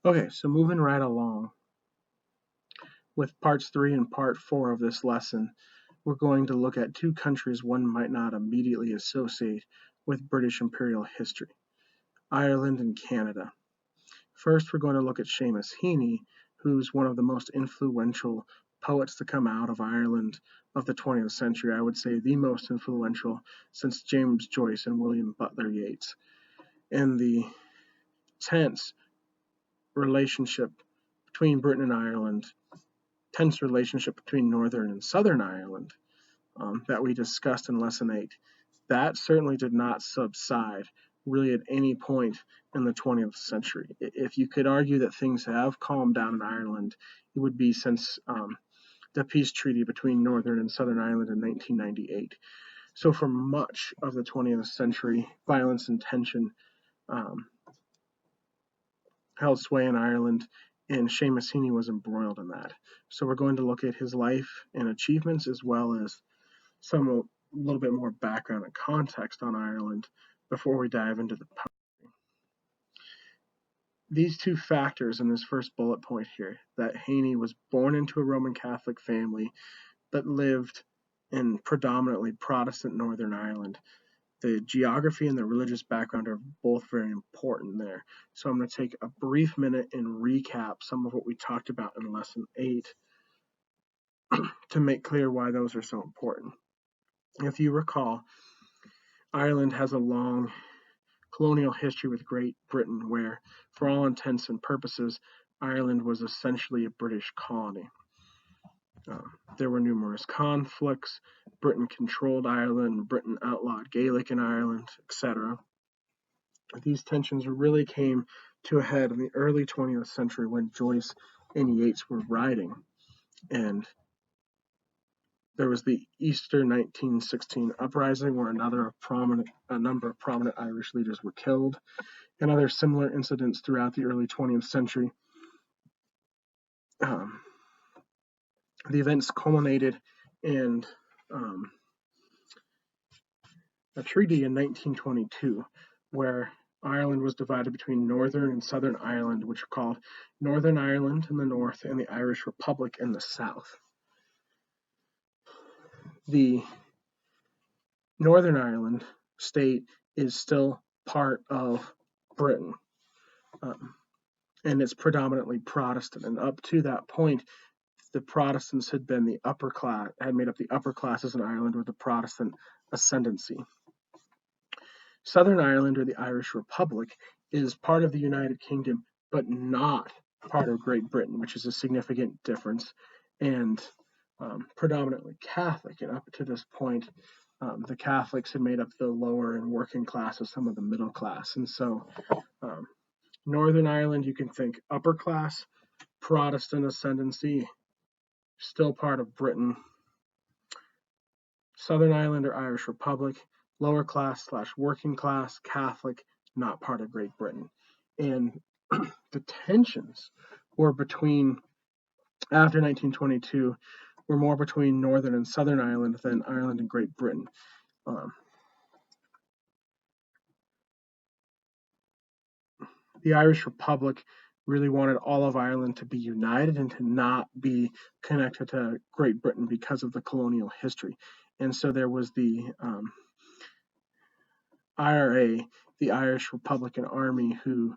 Okay, so moving right along with parts 3 and part 4 of this lesson, we're going to look at two countries one might not immediately associate with British imperial history, Ireland and Canada. First, we're going to look at Seamus Heaney, who's one of the most influential poets to come out of Ireland of the 20th century. I would say the most influential since James Joyce and William Butler Yeats. And the tense relationship between Britain and Ireland, tense relationship between Northern and Southern Ireland that we discussed in Lesson 8, that certainly did not subside really at any point in the 20th century. If you could argue that things have calmed down in Ireland, it would be since the peace treaty between Northern and Southern Ireland in 1998. So for much of the 20th century, violence and tension held sway in Ireland, and Seamus Heaney was embroiled in that. So we're going to look at his life and achievements as well as some a little bit more background and context on Ireland before we dive into the poetry. These two factors in this first bullet point here, that Heaney was born into a Roman Catholic family but lived in predominantly Protestant Northern Ireland. The geography and the religious background are both very important there. So I'm going to take a brief minute and recap some of what we talked about in Lesson 8 to make clear why those are so important. If you recall, Ireland has a long colonial history with Great Britain where, for all intents and purposes, Ireland was essentially a British colony. There were numerous conflicts. Britain controlled Ireland, Britain outlawed Gaelic in Ireland, etc. These tensions really came to a head in the early 20th century when Joyce and Yeats were writing. And there was the Easter 1916 uprising where a number of prominent Irish leaders were killed, and other similar incidents throughout the early 20th century. The events culminated in a treaty in 1922 where Ireland was divided between Northern and Southern Ireland, which are called Northern Ireland in the north and the Irish Republic in the south. The Northern Ireland state is still part of Britain, and it's predominantly Protestant. And up to that point, the Protestants had been the upper class, had made up the upper classes in Ireland with the Protestant ascendancy. Southern Ireland, or the Irish Republic, is part of the United Kingdom, but not part of Great Britain, which is a significant difference, and predominantly Catholic. And up to this point, the Catholics had made up the lower and working classes, some of the middle class. And so Northern Ireland, you can think upper class, Protestant ascendancy, still part of Britain. Southern Ireland or Irish Republic, lower class / working class, Catholic, not part of Great Britain. And the tensions were between, after 1922, were more between Northern and Southern Ireland than Ireland and Great Britain. The Irish Republic really wanted all of Ireland to be united and to not be connected to Great Britain because of the colonial history. And so there was the IRA, the Irish Republican Army, who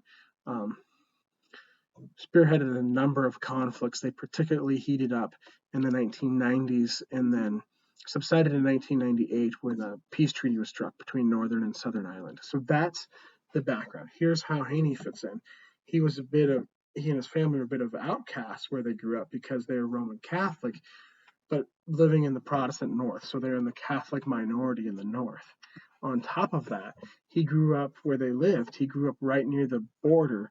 spearheaded a number of conflicts. They particularly heated up in the 1990s and then subsided in 1998 when a peace treaty was struck between Northern and Southern Ireland. So that's the background. Here's how Heaney fits in. He and his family were a bit of outcasts where they grew up because they were Roman Catholic, but living in the Protestant north. So they're in the Catholic minority in the north. On top of that, he grew up where they lived. He grew up right near the border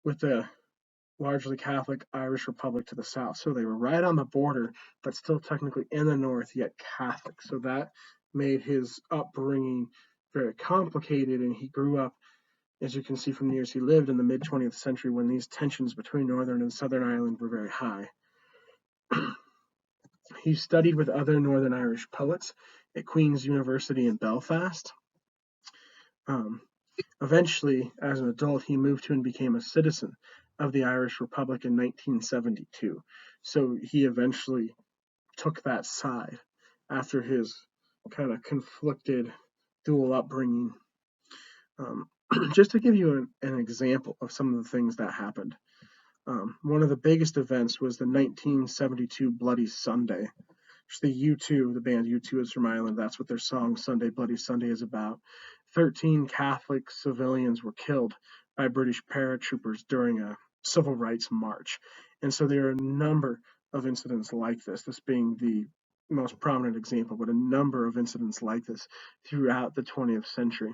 with the largely Catholic Irish Republic to the south. So they were right on the border, but still technically in the north, yet Catholic. So that made his upbringing very complicated, and he grew up, as you can see from the years he lived, in the mid-20th century when these tensions between Northern and Southern Ireland were very high. He studied with other Northern Irish poets at Queen's University in Belfast. Eventually, as an adult, he moved to and became a citizen of the Irish Republic in 1972. So he eventually took that side after his kind of conflicted dual upbringing. Just to give you an example of some of the things that happened, one of the biggest events was the 1972 Bloody Sunday. The U2, the band U2 is from Ireland. That's what their song Sunday Bloody Sunday is about. 13 Catholic civilians were killed by British paratroopers during a civil rights march. And so there are a number of incidents like this being the most prominent example, but a number of incidents like this throughout the 20th century.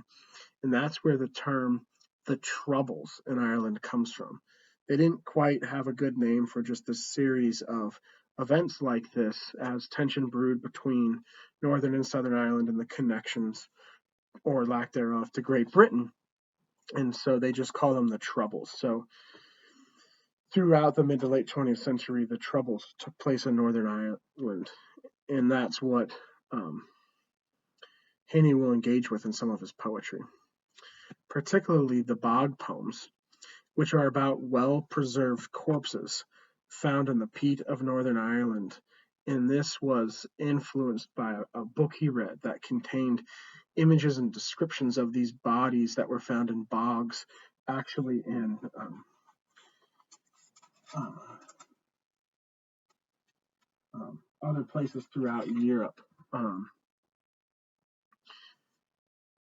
And that's where the term the Troubles in Ireland comes from. They didn't quite have a good name for just this series of events like this as tension brewed between Northern and Southern Ireland and the connections, or lack thereof, to Great Britain. And so they just call them the Troubles. So throughout the mid to late 20th century, the Troubles took place in Northern Ireland. And that's what Haney will engage with in some of his poetry, particularly the bog poems, which are about well-preserved corpses found in the peat of Northern Ireland. And this was influenced by a book he read that contained images and descriptions of these bodies that were found in bogs, actually in other places throughout Europe.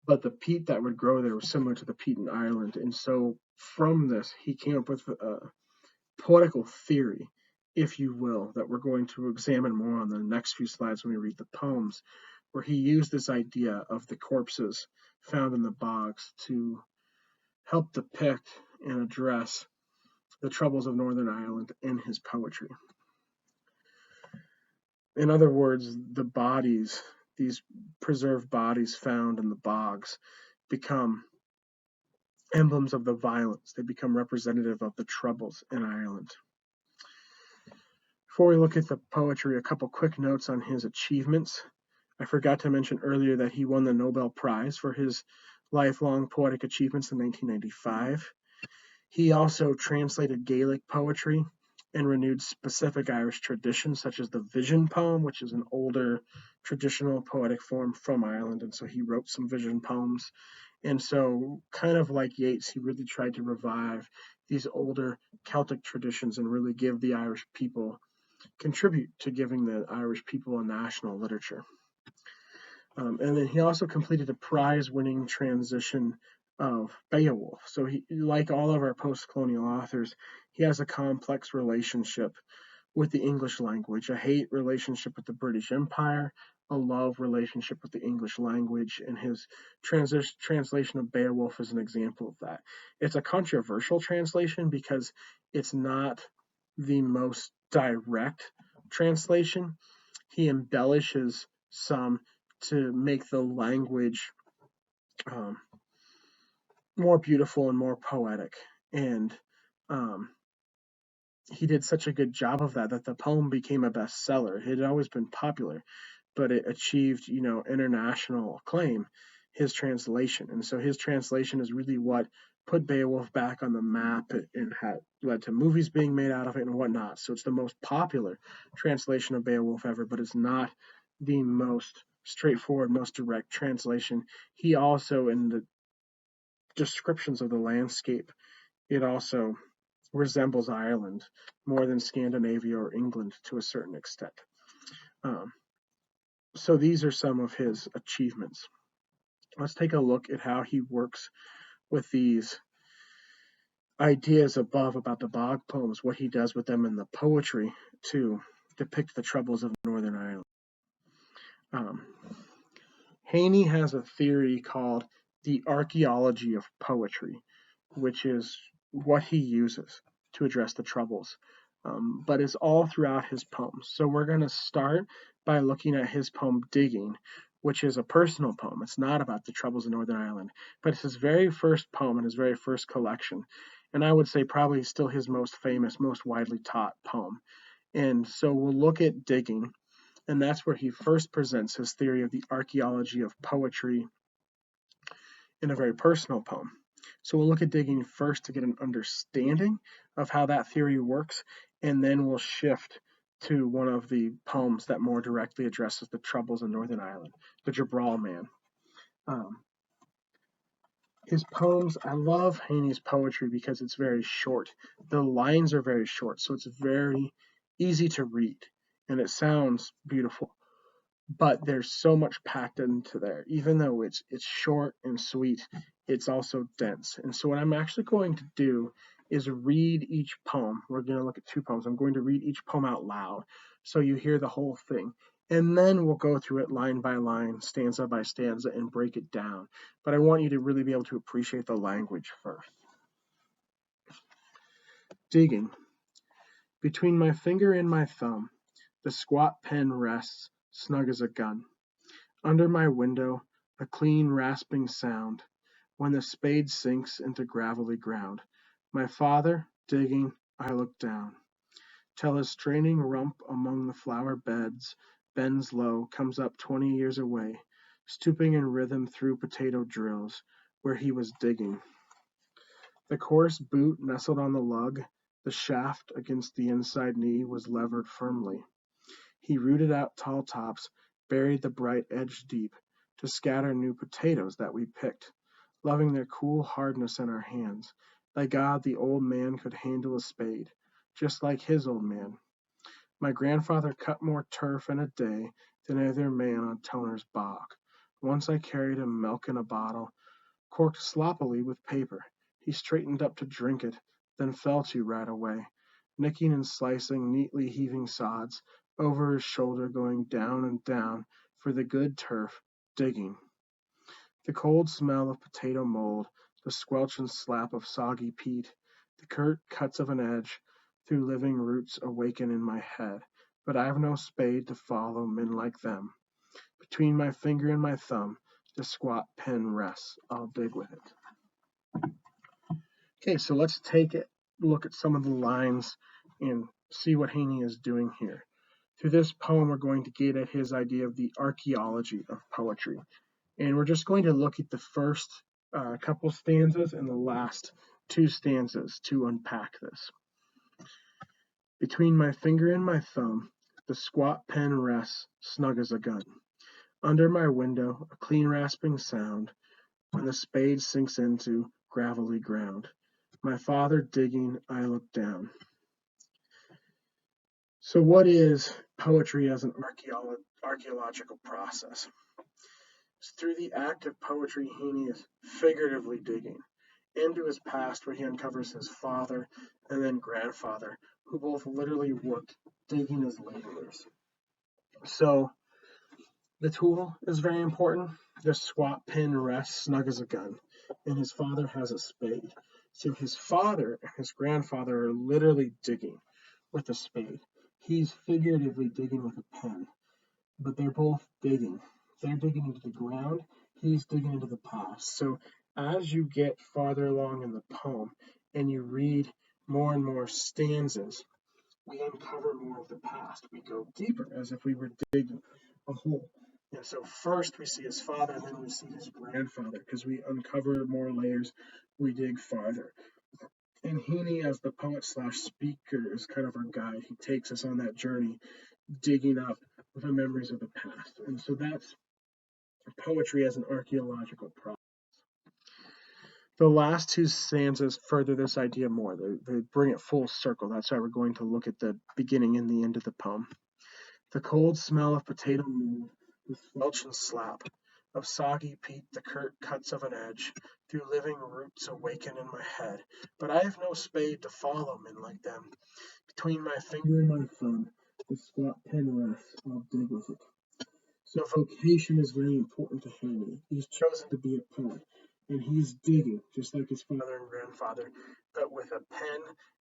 But the peat that would grow there was similar to the peat in Ireland. And so from this, he came up with a poetical theory, if you will, that we're going to examine more on the next few slides when we read the poems, where he used this idea of the corpses found in the bogs to help depict and address the troubles of Northern Ireland in his poetry. In other words, the bodies, these preserved bodies found in the bogs, become emblems of the violence. They become representative of the troubles in Ireland. Before we look at the poetry, a couple quick notes on his achievements. I forgot to mention earlier that he won the Nobel Prize for his lifelong poetic achievements in 1995. He also translated Gaelic poetry and renewed specific Irish traditions, such as the vision poem, which is an older traditional poetic form from Ireland. And so he wrote some vision poems. And so, kind of like Yeats, he really tried to revive these older Celtic traditions and really give the Irish people, contribute to giving the Irish people a national literature. And then he also completed a prize-winning transition of Beowulf. So he, like all of our post-colonial authors, he has a complex relationship with the English language, a hate relationship with the British Empire, a love relationship with the English language, and his translation of Beowulf is an example of that. It's a controversial translation because it's not the most direct translation. He embellishes some to make the language more beautiful and more poetic. And he did such a good job of that that the poem became a bestseller. It had always been popular, but it achieved, international acclaim, his translation. And so his translation is really what put Beowulf back on the map and had led to movies being made out of it and whatnot. So it's the most popular translation of Beowulf ever, but it's not the most straightforward, most direct translation. He also, in the descriptions of the landscape, it also resembles Ireland more than Scandinavia or England to a certain extent. So these are some of his achievements. Let's take a look at how he works with these ideas above about the bog poems, what he does with them in the poetry to depict the troubles of Northern Ireland. Haney has a theory called the archaeology of poetry, which is what he uses to address the troubles, but is all throughout his poems. So we're going to start by looking at his poem Digging, which is a personal poem. It's not about the troubles of Northern Ireland, but it's his very first poem in his very first collection. And I would say probably still his most famous, most widely taught poem. And so we'll look at Digging, and that's where he first presents his theory of the archaeology of poetry in a very personal poem. So we'll look at digging first to get an understanding of how that theory works, and then we'll shift to one of the poems that more directly addresses the troubles in Northern Ireland, the Jabral Man. Um, his poems, I love Haney's poetry because it's very short. The lines are very short, so it's very easy to read, and it sounds beautiful. But there's so much packed into there. Even though it's short and sweet, it's also dense. And so what I'm actually going to do is read each poem. We're going to look at two poems. I'm going to read each poem out loud so you hear the whole thing. And then we'll go through it line by line, stanza by stanza, and break it down. But I want you to really be able to appreciate the language first. Digging. Between my finger and my thumb, the squat pen rests, snug as a gun. Under my window, a clean rasping sound, when the spade sinks into gravelly ground. My father, digging, I look down, till his straining rump among the flower beds bends low, comes up 20 years away, stooping in rhythm through potato drills, where he was digging. The coarse boot nestled on the lug, the shaft against the inside knee was levered firmly. He rooted out tall tops, buried the bright edge deep, to scatter new potatoes that we picked, loving their cool hardness in our hands. By God, the old man could handle a spade, just like his old man. My grandfather cut more turf in a day than either man on Toner's bog. Once I carried him milk in a bottle, corked sloppily with paper. He straightened up to drink it, then fell to right away, nicking and slicing neatly heaving sods, over his shoulder going down and down for the good turf, digging. The cold smell of potato mold, the squelch and slap of soggy peat, the curt cuts of an edge through living roots awaken in my head, but I've no spade to follow men like them. Between my finger and my thumb, the squat pen rests. I'll dig with it. Okay, so let's take a look at some of the lines and see what Haney is doing here. Through this poem, we're going to get at his idea of the archaeology of poetry. And we're just going to look at the first couple stanzas and the last two stanzas to unpack this. Between my finger and my thumb, the squat pen rests, snug as a gun. Under my window, a clean rasping sound when the spade sinks into gravelly ground. My father digging, I look down. So, what is poetry as an archaeological process? Through the act of poetry, Heaney is figuratively digging into his past, where he uncovers his father and then grandfather, who both literally worked digging as laborers. So, the tool is very important. The squat pin rests snug as a gun, and his father has a spade. So his father and his grandfather are literally digging with a spade. He's figuratively digging with a pen, but they're both digging. They're digging into the ground, he's digging into the past. So as you get farther along in the poem and you read more and more stanzas, we uncover more of the past. We go deeper as if we were digging a hole. And so first we see his father, and then we see his grandfather, because we uncover more layers, we dig farther. And Heaney, as the poet slash speaker, is kind of our guide. He takes us on that journey, digging up the memories of the past. And so that's poetry as an archaeological process. The last two stanzas further this idea more. They bring it full circle. That's why we're going to look at the beginning and the end of the poem. The cold smell of potato mold, the squelch and slap of soggy peat, the curt cuts of an edge through living roots awaken in my head. But I have no spade to follow men like them. Between my finger and my thumb, the squat pen rests. I'll dig with it. So vocation is very important to Haney. He's chosen to be a poet, and he's digging, just like his father and grandfather, but with a pen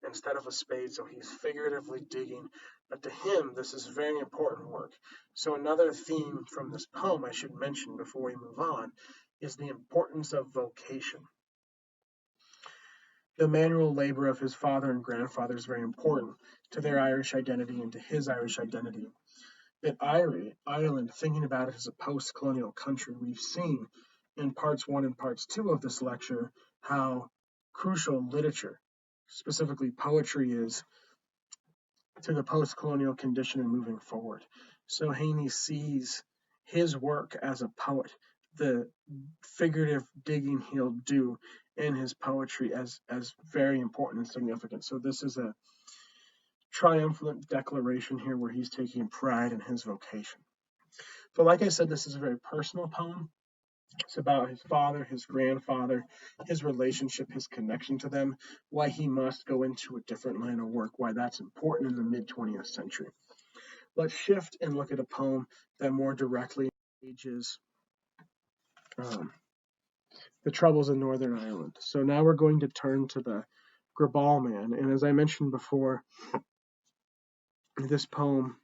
instead of a spade, so he's figuratively digging. But to him, this is very important work. So another theme from this poem I should mention before we move on is the importance of vocation. The manual labor of his father and grandfather is very important to their Irish identity and to his Irish identity. That Ireland, thinking about it as a post-colonial country, we've seen in parts 1 and parts 2 of this lecture how crucial literature, specifically poetry, is to the post-colonial condition and moving forward. So Haney sees his work as a poet, the figurative digging he'll do in his poetry as very important and significant. So this is a triumphant declaration here where he's taking pride in his vocation. But like I said, this is a very personal poem. It's about his father, his grandfather, his relationship, his connection to them, why he must go into a different line of work, why that's important in the mid 20th century. Let's shift and look at a poem that more directly engages um, the troubles in Northern Ireland. So now we're going to turn to the Graball Man. And as I mentioned before, this poem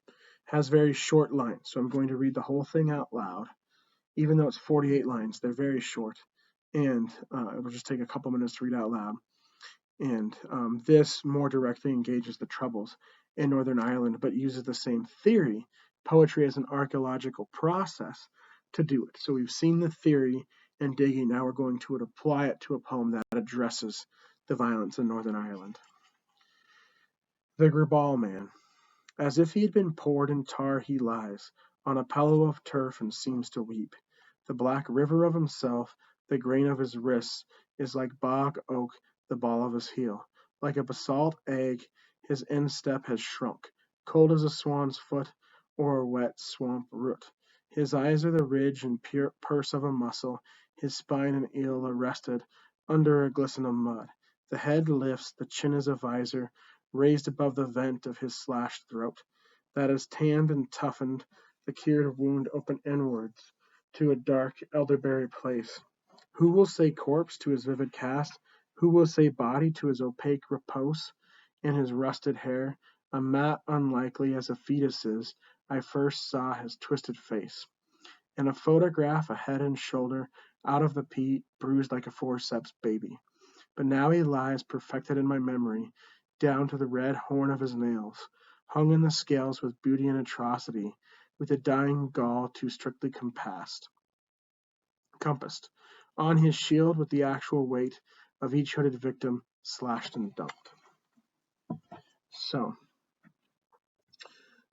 has very short lines. So I'm going to read the whole thing out loud. Even though it's 48 lines, they're very short. And it'll just take a couple minutes to read out loud. And this more directly engages the troubles in Northern Ireland, but uses the same theory, poetry as an archaeological process, to do it. So we've seen the theory and digging. Now we're going to apply it to a poem that addresses the violence in Northern Ireland. The Graball Man. As if he had been poured in tar he lies, on a pillow of turf and seems to weep. The black river of himself, the grain of his wrists, is like bog oak, the ball of his heel. Like a basalt egg, his instep has shrunk, cold as a swan's foot or a wet swamp root. His eyes are the ridge and purse of a mussel, his spine an eel arrested under a glisten of mud. The head lifts, the chin is a visor, raised above the vent of his slashed throat, that is tanned and toughened, the cured wound open inwards to a dark elderberry place. Who will say corpse to his vivid cast? Who will say body to his opaque repose? In his rusted hair, a mat unlikely as a fetus's, I first saw his twisted face. In a photograph, a head and shoulder, out of the peat, bruised like a forceps baby. But now he lies perfected in my memory, down to the red horn of his nails, hung in the scales with beauty and atrocity, with the dying gall too strictly compassed. On his shield with the actual weight of each hooded victim slashed and dumped. So,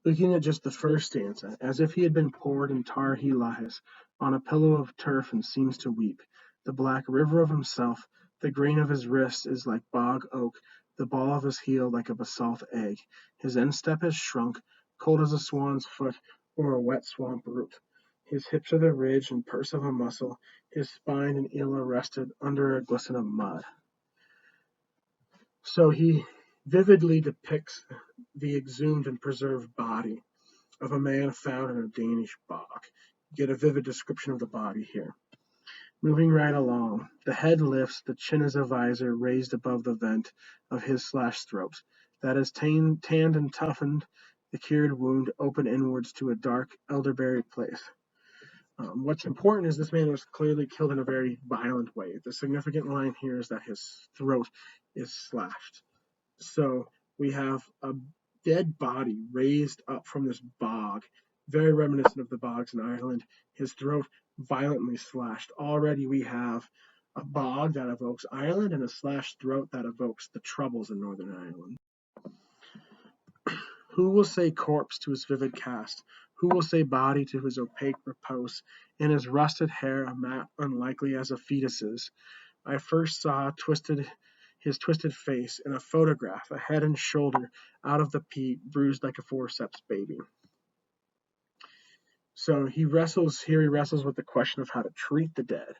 looking at just the first stanza, as if he had been poured in tar he lies, on a pillow of turf and seems to weep. The black river of himself, the grain of his wrist is like bog oak, the ball of his heel like a basalt egg. His instep has shrunk, cold as a swan's foot or a wet swamp root. His hips are the ridge and purse of a mussel, his spine an eel arrested under a glisten of mud. So he vividly depicts the exhumed and preserved body of a man found in a Danish bog. You get a vivid description of the body here. Moving right along, the head lifts, the chin is a visor raised above the vent of his slashed throat. That is tanned and toughened, the cured wound open inwards to a dark elderberry place. What's important is this man was clearly killed in a very violent way. The significant line here is that his throat is slashed. So we have a dead body raised up from this bog, very reminiscent of the bogs in Ireland, his throat violently slashed. Already we have a bog that evokes Ireland and a slashed throat that evokes the troubles in Northern Ireland. Who will say corpse to his vivid cast? Who will say body to his opaque repose? In his rusted hair, a mat unlikely as a fetus's. I first saw his twisted face in a photograph, a head and shoulder out of the peat, bruised like a forceps baby. So he wrestles with the question of how to treat the dead.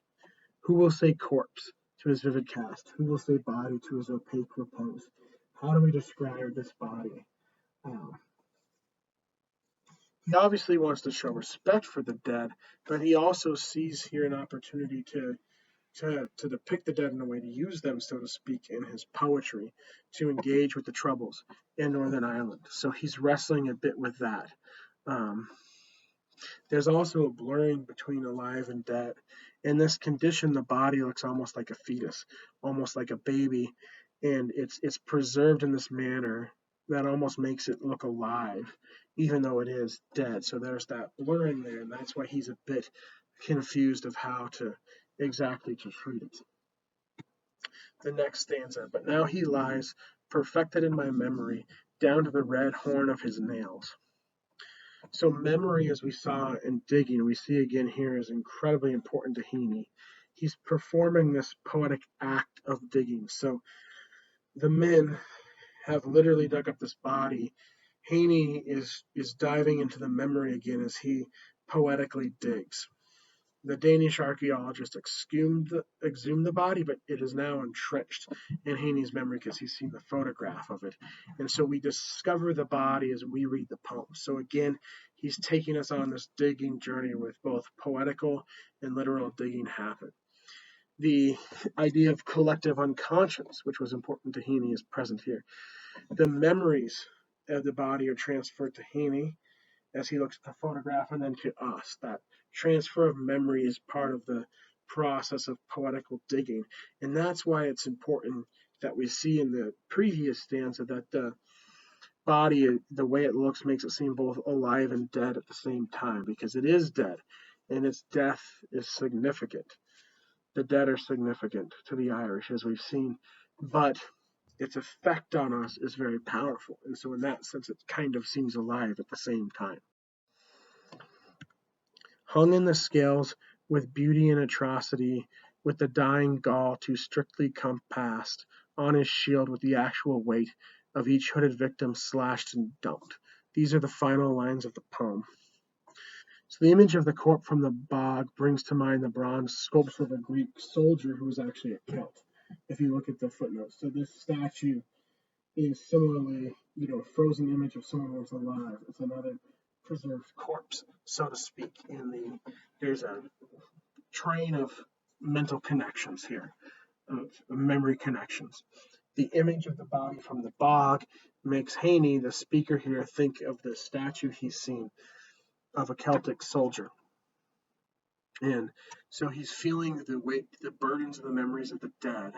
Who will say corpse to his vivid cast? Who will say body to his opaque repose? How do we describe this body? He obviously wants to show respect for the dead, but he also sees here an opportunity to depict the dead in a way to use them, so to speak, in his poetry to engage with the troubles in Northern Ireland. So he's wrestling a bit with that. Um, there's also a blurring between alive and dead. In this condition, the body looks almost like a fetus, almost like a baby, and it's preserved in this manner that almost makes it look alive, even though it is dead. So there's that blurring there, and that's why he's a bit confused of how to exactly to treat it. the next stanza. But now he lies, perfected in my memory, down to the red horn of his nails. So memory, as we saw in digging, we see again here is incredibly important to Heaney. He's performing this poetic act of digging. So the men have literally dug up this body. Heaney is diving into the memory again as he poetically digs. The Danish archaeologist exhumed the body, but it is now entrenched in Heaney's memory because he's seen the photograph of it. And so we discover the body as we read the poem. So again, he's taking us on this digging journey with both poetical and literal digging happen. The idea of collective unconscious, which was important to Heaney, is present here. The memories of the body are transferred to Heaney as he looks at the photograph, and then to us. That transfer of memory is part of the process of poetical digging. And that's why it's important that we see in the previous stanza that the body, the way it looks, makes it seem both alive and dead at the same time, because it is dead, and its death is significant. The dead are significant to the Irish, as we've seen, but its effect on us is very powerful. And so in that sense, it kind of seems alive at the same time. Hung in the scales with beauty and atrocity, with the dying Gaul too strictly compassed, on his shield with the actual weight of each hooded victim slashed and dumped. These are the final lines of the poem. So the image of the corpse from the bog brings to mind the bronze sculpture of a Greek soldier who was actually a Celt, if you look at the footnotes. So this statue is similarly, a frozen image of someone who's alive. It's another preserved corpse, so to speak. There's a train of mental connections here, of memory connections. The image of the body from the bog makes Heaney, the speaker here, think of the statue he's seen of a Celtic soldier. And so he's feeling the weight, the burdens of the memories of the dead.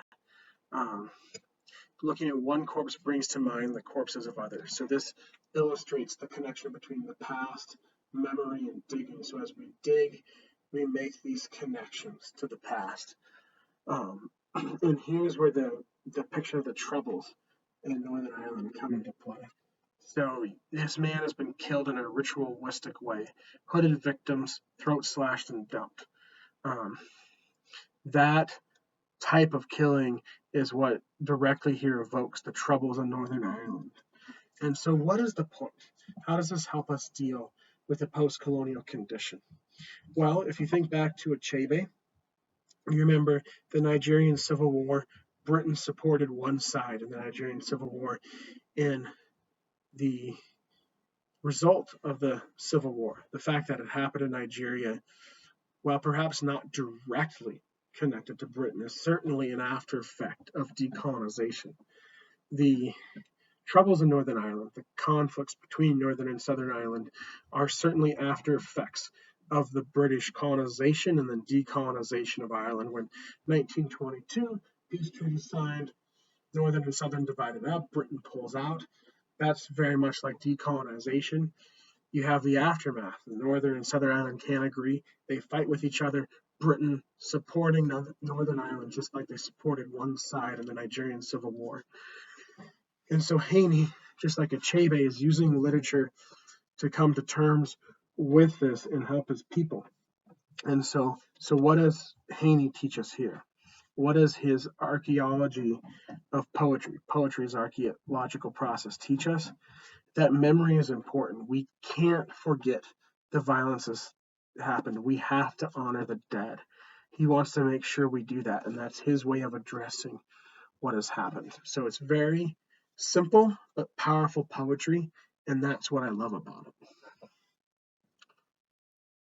Looking at one corpse brings to mind the corpses of others. So this illustrates the connection between the past, memory, and digging. So as we dig, we make these connections to the past. And here's where the picture of the Troubles in Northern Ireland come into play. So this man has been killed in a ritualistic way. Hooded victims, throat slashed and dumped. That type of killing is what directly here evokes the Troubles in Northern Ireland. And so what is the point? How does this help us deal with the post-colonial condition? Well, if you think back to Achebe, you remember the Nigerian Civil War. Britain supported one side in the Nigerian Civil War. In the result of the Civil War, the fact that it happened in Nigeria, while perhaps not directly connected to Britain, is certainly an after effect of decolonization. The troubles in Northern Ireland, the conflicts between Northern and Southern Ireland, are certainly after effects of the British colonization and then decolonization of Ireland. When 1922, peace treaty signed, Northern and Southern divided up, Britain pulls out. That's very much like decolonization. You have the aftermath. Northern and Southern Ireland can't agree. They fight with each other. Britain supporting Northern Ireland just like they supported one side in the Nigerian Civil War. And so Heaney, just like Achebe, is using literature to come to terms with this and help his people. And so what does Heaney teach us here? What does his archaeology of poetry's archaeological process teach us? That memory is important. We can't forget the violences that happened. We have to honor the dead. He wants to make sure we do that, and that's his way of addressing what has happened. So it's very simple but powerful poetry, and that's what I love about it.